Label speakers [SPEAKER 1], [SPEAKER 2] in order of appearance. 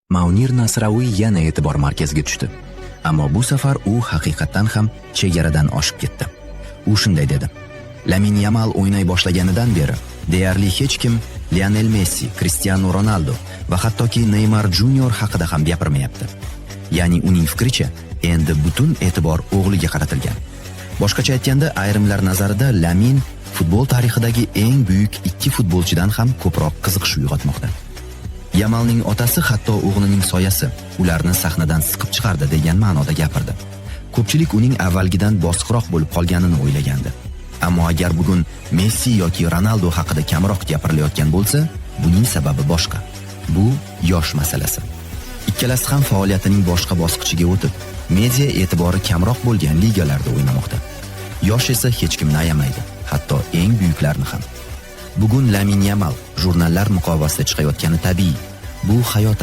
[SPEAKER 1] Maunir Nasraoui yana e'tibor markaziga tushdi. Ammo bu safar u haqiqatan ham chegaradan oshib ketdi. U shunday dedi: Lamine Yamal o'ynay boshlaganidan beri deyarli hech kim Lionel Messi, Cristiano Ronaldo va hattoki Neymar Junior haqida ham gapirmayapti. Ya'ni uning fikricha, endi butun e'tibor o'g'liga qaratilgan. Boshqacha aytganda, ayrimlar nazarida Lamine futbol tarixidagi eng buyuk ikki futbolchidan ham ko'proq qiziqish uyg'otmoqda. Yamalning otasi hatto o'g'lining soyasi ularni sahnadan siqib chiqardi degan ma'noda gapirdi. Ko'pchilik uning avvalgidan bosiqroq bo'lib qolganini o'ylagandi. Ammo agar bugun Messi yoki Ronaldo haqida kamroq gapirilayotgan bo'lsa, buning sababi boshqa. Bu yosh masalasi. Ikkalasi ham faoliyatining boshqa bosqichiga o'tib, media e'tibori kamroq bo'lgan ligalarda o'ynamoqda. Yosh esa hech kimni ayamaydi, hatto eng buyuklarni ham. Bugun Lamine Yamal jurnallar muqovasida chiqayotgani tabiiy. Bu hayot